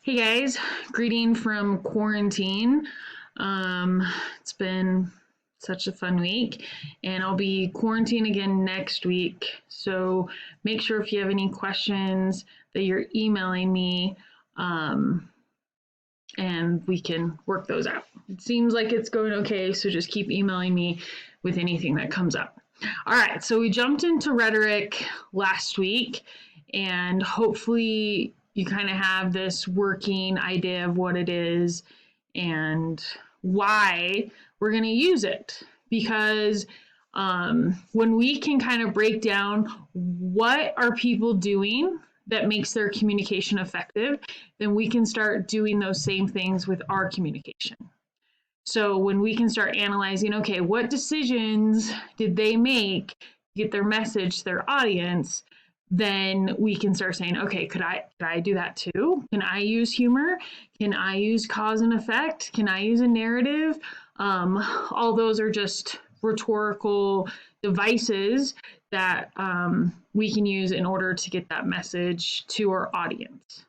Hey guys, greeting from quarantine. It's been such a fun week, and I'll be quarantined again next week. So make sure if you have any questions that you're emailing me, um, and we can work those out. It seems like it's going okay, so just keep emailing me with anything that comes up. All right, so we jumped into rhetoric last week, and hopefully you kind of have this working idea of what it is and why we're going to use it. Because when we can kind of break down what are people doing that makes their communication effective, then we can start doing those same things with our communication. So when we can start analyzing, okay, what decisions did they make to get their message to their audience, then we can start saying, okay, could I do that too? Can I use humor? Can I use cause and effect? Can I use a narrative? All those are just rhetorical devices that we can use in order to get that message to our audience.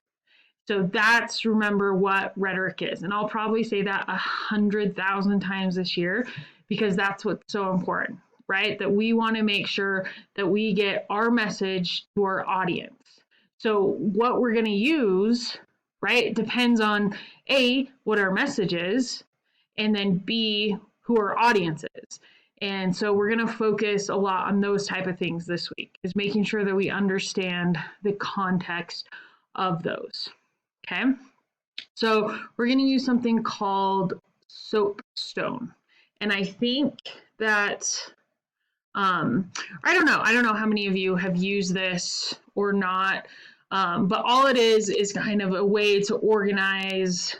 So that's, remember what rhetoric is. And I'll probably say that 100,000 times this year because that's what's so important, right? That we want to make sure that we get our message to our audience. So what we're going to use, right, depends on A, what our message is, and then B, who our audience is. And so we're going to focus a lot on those type of things this week, is making sure that we understand the context of those. Okay, so we're going to use something called SoapStone. And I think that, I don't know how many of you have used this or not, but all it is kind of a way to organize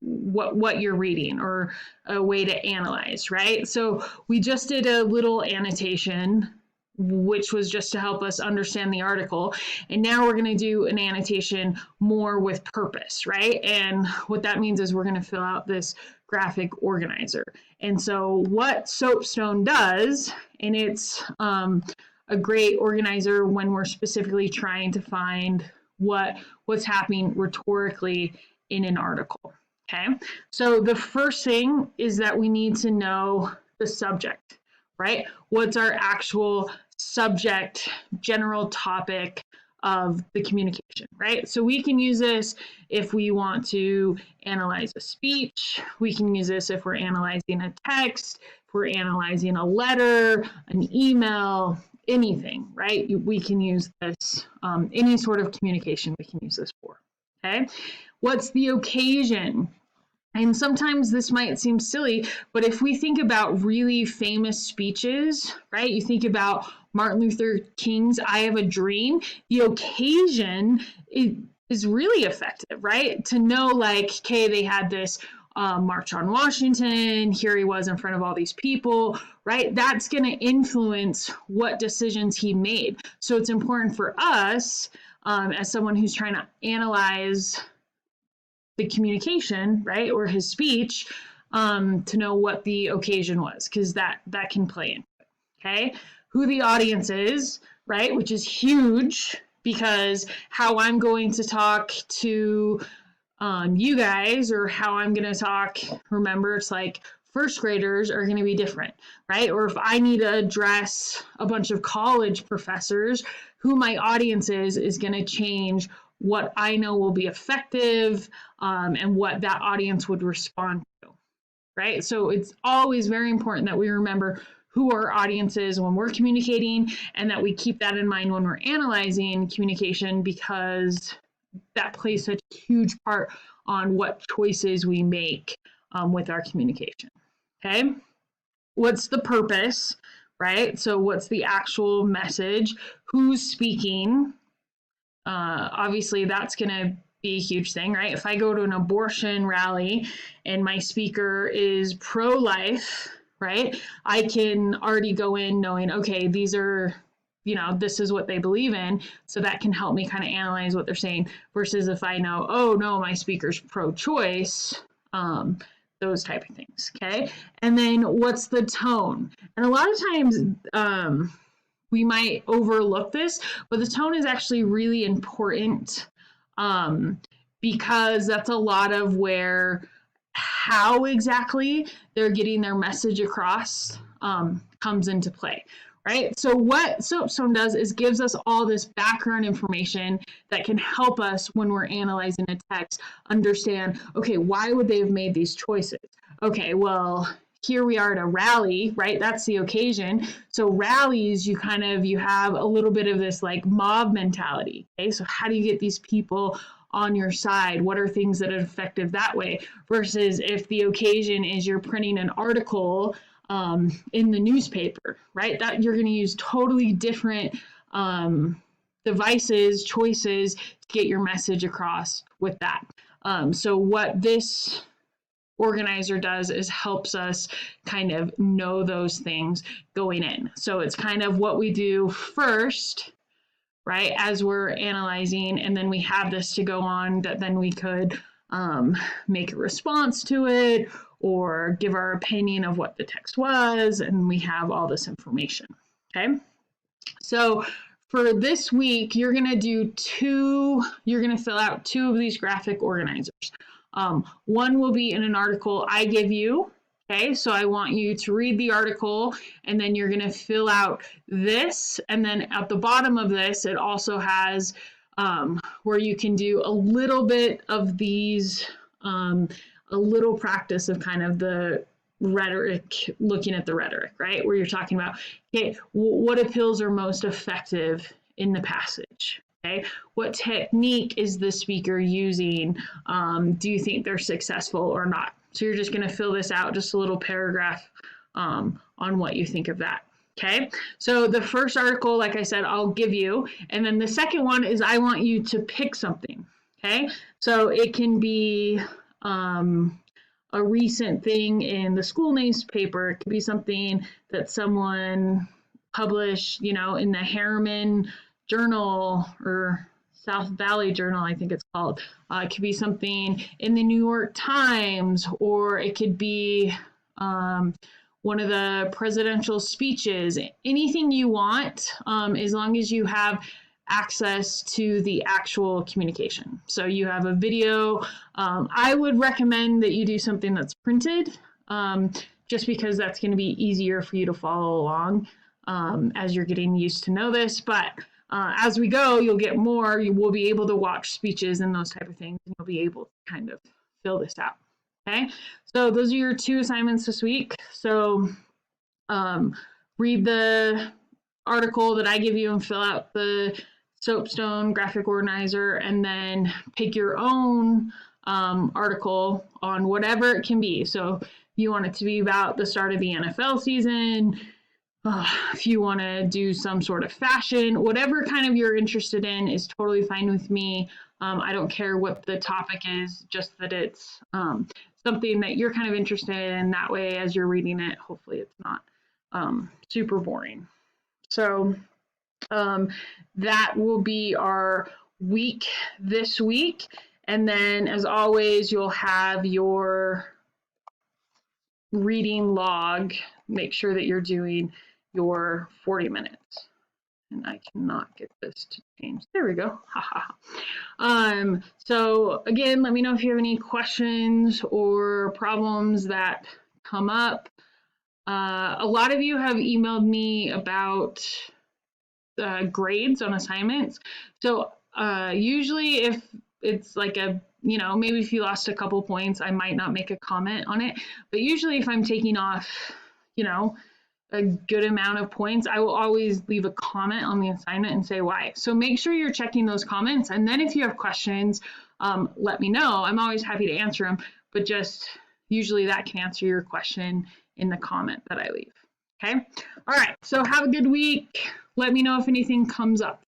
what you're reading or a way to analyze, right? So we just did a little annotation, which was just to help us understand the article. And now we're going to do an annotation more with purpose, right? And what that means is we're going to fill out this graphic organizer. And so what SoapStone does, and it's a great organizer when we're specifically trying to find what's happening rhetorically in an article. Okay, so the first thing is that we need to know the subject, right? What's our actual subject, general topic of the communication, right? So we can use this if we want to analyze a speech. We can use this if we're analyzing a text, if we're analyzing a letter, an email, anything, right? We can use this, any sort of communication we can use this for, okay? What's the occasion? And sometimes this might seem silly, but if we think about really famous speeches, right? You think about Martin Luther King's I Have a Dream, the occasion is really effective, right? To know like, okay, they had this March on Washington, here he was in front of all these people, right? That's going to influence what decisions he made. So it's important for us as someone who's trying to analyze the communication, right, or his speech, to know what the occasion was, because that can play into it, okay? Who the audience is, right, which is huge, because how I'm going to talk to you guys, or how I'm going to talk, remember, it's like first graders are going to be different, right? Or if I need to address a bunch of college professors, who my audience is going to change what I know will be effective, and what that audience would respond to, right? So it's always very important that we remember who our audience is when we're communicating, and that we keep that in mind when we're analyzing communication, because that plays such a huge part on what choices we make with our communication, okay? What's the purpose, right? So what's the actual message? Who's speaking? Obviously, that's going to be a huge thing, right? If I go to an abortion rally and my speaker is pro-life, right, I can already go in knowing, okay, these are, this is what they believe in. So that can help me kind of analyze what they're saying, versus if I know, oh, no, my speaker's pro-choice, those type of things, okay? And then what's the tone? And a lot of times, we might overlook this, but the tone is actually really important because that's a lot of where how exactly they're getting their message across comes into play, right? So what SoapStone does is gives us all this background information that can help us when we're analyzing a text understand, okay, why would they have made these choices? Okay, well, here we are at a rally, right? That's the occasion. So rallies, you have a little bit of this like mob mentality. Okay, so how do you get these people on your side? What are things that are effective that way? Versus if the occasion is you're printing an article in the newspaper, right? That you're going to use totally different devices, choices to get your message across with that. So what this organizer does is helps us kind of know those things going in. So it's kind of what we do first, right, as we're analyzing, and then we have this to go on that then we could make a response to it or give our opinion of what the text was, and we have all this information. Okay, so for this week, you're going to fill out two of these graphic organizers. One will be in an article I give you. Okay, so I want you to read the article, and then you're going to fill out this, and then at the bottom of this, it also has where you can do a little bit of these, a little practice of kind of the rhetoric, looking at the rhetoric, right? Where you're talking about, okay, what appeals are most effective in the passage? Okay, what technique is the speaker using? Do you think they're successful or not? So you're just going to fill this out, just a little paragraph on what you think of that. Okay, so the first article, like I said, I'll give you. And then the second one is I want you to pick something. Okay, so it can be a recent thing in the school newspaper. It could be something that someone published, in the Harriman Journal or South Valley Journal, I think it's called. It could be something in the New York Times, or it could be one of the presidential speeches. Anything you want, as long as you have access to the actual communication. So you have a video. I would recommend that you do something that's printed, just because that's going to be easier for you to follow along as you're getting used to know this. But as we go, you'll get more. You will be able to watch speeches and those type of things, and you'll be able to kind of fill this out. Okay, so those are your two assignments this week. So read the article that I give you and fill out the SoapStone graphic organizer, and then pick your own article on whatever it can be. So if you want it to be about the start of the NFL season, if you want to do some sort of fashion, whatever kind of you're interested in is totally fine with me. I don't care what the topic is, just that it's something that you're kind of interested in. That way, as you're reading it, hopefully it's not super boring. So that will be our week this week. And then, as always, you'll have your reading log. Make sure that you're doing your 40 minutes. And I cannot get this to change. There we go. So again, let me know if you have any questions or problems that come up. A lot of you have emailed me about grades on assignments. So usually if it's like maybe if you lost a couple points, I might not make a comment on it. But usually if I'm taking off, a good amount of points, I will always leave a comment on the assignment and say why. So make sure you're checking those comments. And then if you have questions, let me know. I'm always happy to answer them, but just usually that can answer your question in the comment that I leave. Okay. All right. So have a good week. Let me know if anything comes up.